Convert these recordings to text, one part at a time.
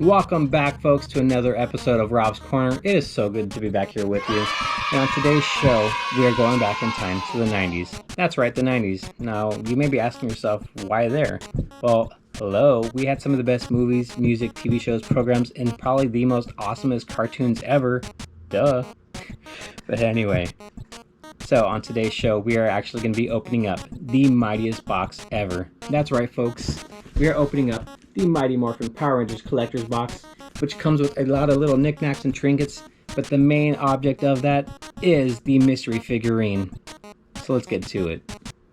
Welcome back, folks, to another episode of Rob's Corner. It is so good to be back here with you. And on today's show, we are going back in time to the 90s. That's right, the 90s. Now, you may be asking yourself, why there? Well, hello, we had some of the best movies, music, TV shows, programs, and probably the most awesomest cartoons ever. Duh. But anyway, so on today's show, we are actually going to be opening up the mightiest box ever. That's right, folks. We are opening up the Mighty Morphin Power Rangers Collector's Box, which comes with a lot of little knickknacks and trinkets, but the main object of that is the mystery figurine. So let's get to it.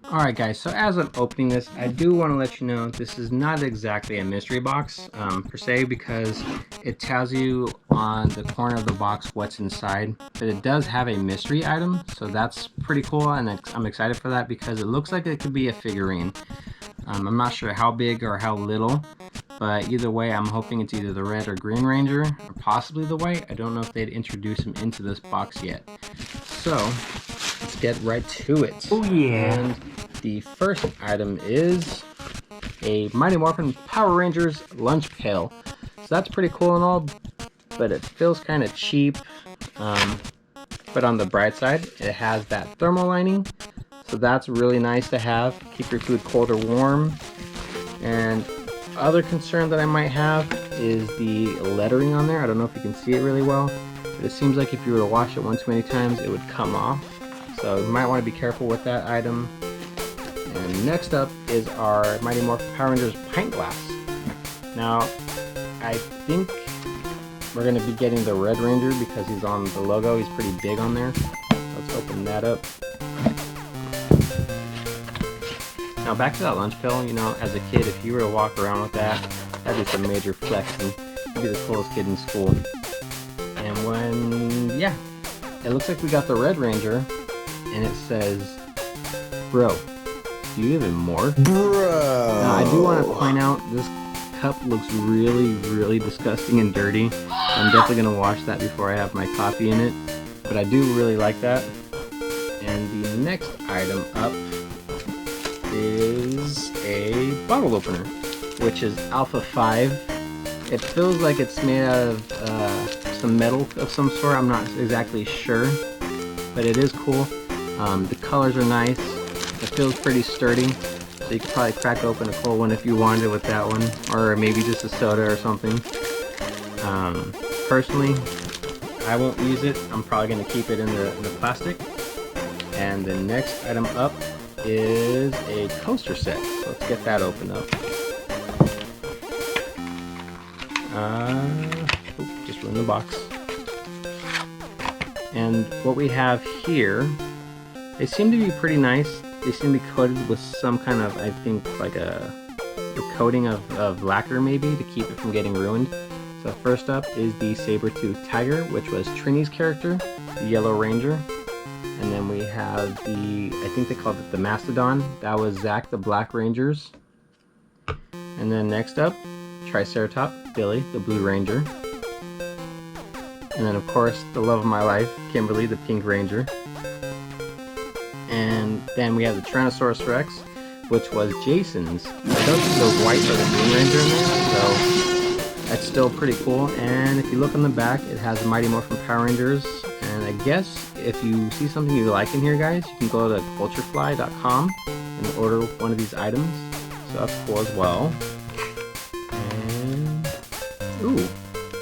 Alright guys, so as I'm opening this, I do want to let you know this is not exactly a mystery box, per se, because it tells you on the corner of the box what's inside, but it does have a mystery item, so that's pretty cool, and I'm excited for that because it looks like it could be a figurine. I'm not sure how big or how little, but either way, I'm hoping it's either the red or green ranger, or possibly the white. I don't know if they'd introduce him into this box yet. So, let's get right to it. Oh yeah! And the first item is a Mighty Morphin Power Rangers lunch pail. So that's pretty cool and all, but it feels kind of cheap. But on the bright side, it has that thermal lining. So that's really nice to have. Keep your food cold or warm. And other concern that I might have is the lettering on there. I don't know if you can see it really well, but it seems like if you were to wash it one too many times, it would come off. So you might want to be careful with that item. And next up is our Mighty Morphin Power Rangers pint glass. Now, I think we're going to be getting the Red Ranger because he's on the logo. He's pretty big on there. Let's open that up. Now back to that lunch pail, you know, as a kid, if you were to walk around with that, that'd be some major flexing. You'd be the coolest kid in school. And yeah, it looks like we got the Red Ranger, and it says, "Bro, do you even more?" Bro! Now I do want to point out, this cup looks really disgusting and dirty. I'm definitely going to wash that before I have my coffee in it, but I do really like that. And the next item up is a bottle opener, which is Alpha 5. It feels like it's made out of some metal of some sort. I'm not exactly sure, but it is cool. The colors are nice. It feels pretty sturdy, so you could probably crack open a cold one if you wanted with that one, or maybe just a soda or something. Personally, I won't use it. I'm probably going to keep it in the plastic. And the next item up is a coaster set. So let's get that opened up. Just ruined the box. And what we have here, they seem to be pretty nice. They seem to be coated with some kind of, I think, like a coating of lacquer maybe to keep it from getting ruined. So first up is the Saber-Tooth Tiger, which was Trini's character, the Yellow Ranger. And then we have the, I think they called it the Mastodon. That was Zack the Black Rangers. And then next up, Triceratops, Billy, the Blue Ranger. And then of course, the love of my life, Kimberly, the Pink Ranger. And then we have the Tyrannosaurus Rex, which was Jason's. I don't see the white or the Green Ranger in there, so that's still pretty cool. And if you look on the back, it has the Mighty Morphin Power Rangers. And I guess if you see something you like in here, guys, you can go to culturefly.com and order one of these items. So that's cool as well. And ooh,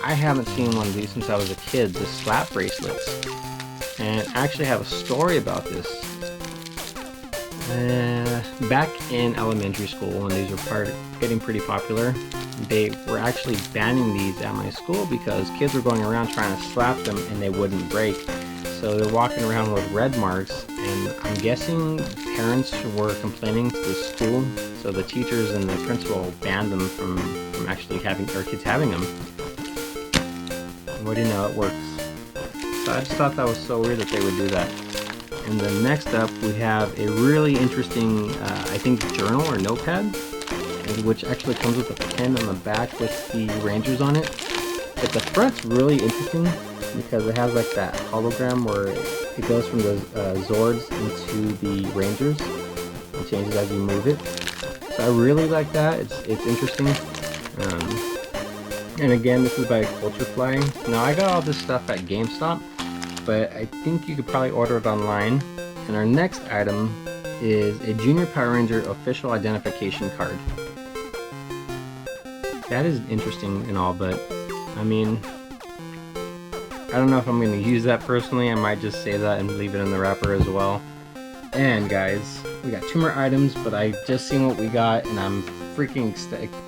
I haven't seen one of these since I was a kid, the slap bracelets. And I actually have a story about this. Back in elementary school, when these were getting pretty popular, they were actually banning these at my school because kids were going around trying to slap them and they wouldn't break. So they're walking around with red marks, and I'm guessing parents were complaining to the school, so the teachers and the principal banned them from actually having our kids having them. And what do you know, it works. So I just thought that was so weird that they would do that. And then next up, we have a really interesting, I think, journal or notepad, which actually comes with a pen on the back with the Rangers on it. But the front's really interesting because it has like that hologram where it goes from the Zords into the Rangers. It changes as you move it. So I really like that. It's interesting. And again, this is by Culturefly. Now I got all this stuff at GameStop, but I think you could probably order it online. And our next item is a Junior Power Ranger official identification card. That is interesting and all, but I mean, I don't know if I'm going to use that personally. I might just save that and leave it in the wrapper as well. And guys, we got 2 more items, but I just seen what we got and I'm freaking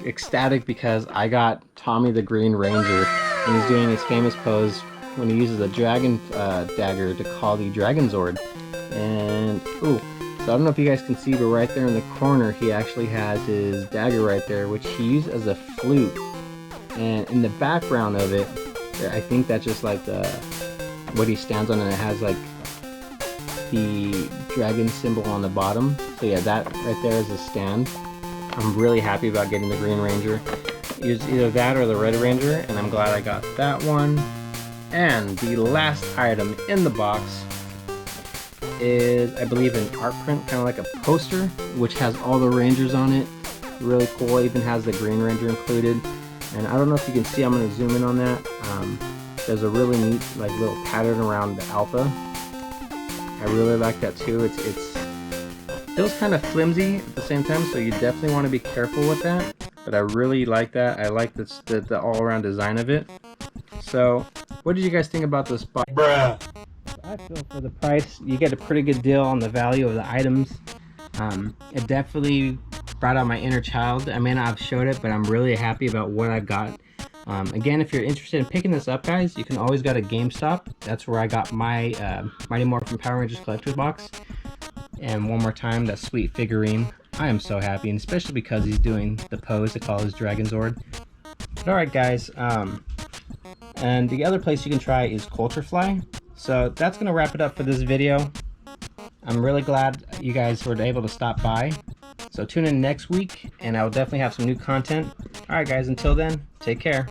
ecstatic because I got Tommy the Green Ranger, and he's doing his famous pose when he uses a dragon dagger to call the Dragon Zord. And ooh, so I don't know if you guys can see, but right there in the corner he actually has his dagger right there, which he used as a flute. And in the background of it, I think that's just like what he stands on, and it has like the dragon symbol on the bottom. So yeah, that right there is a stand. I'm really happy about getting the Green Ranger. It's either that or the Red Ranger, and I'm glad I got that one. And the last item in the box is, I believe, an art print, kind of like a poster, which has all the Rangers on it. Really cool. It even has the Green Ranger included. And I don't know if you can see, I'm going to zoom in on that. There's a really neat like little pattern around the Alpha. I really like that too. It feels kind of flimsy at the same time, so you definitely want to be careful with that. But I really like that. I like the all-around design of it. So, what did you guys think about this box? Bruh. I feel for the price, you get a pretty good deal on the value of the items. It definitely brought out my inner child. I may not have showed it, but I'm really happy about what I got. Again, if you're interested in picking this up, guys, you can always go to GameStop. That's where I got my Mighty Morphin Power Rangers collector's box. And one more time, that sweet figurine. I am so happy, and especially because he's doing the pose to call his Dragon Zord. But alright guys, and the other place you can try is Culturefly. So that's going to wrap it up for this video. I'm really glad you guys were able to stop by. So tune in next week, and I will definitely have some new content. Alright guys, until then, take care.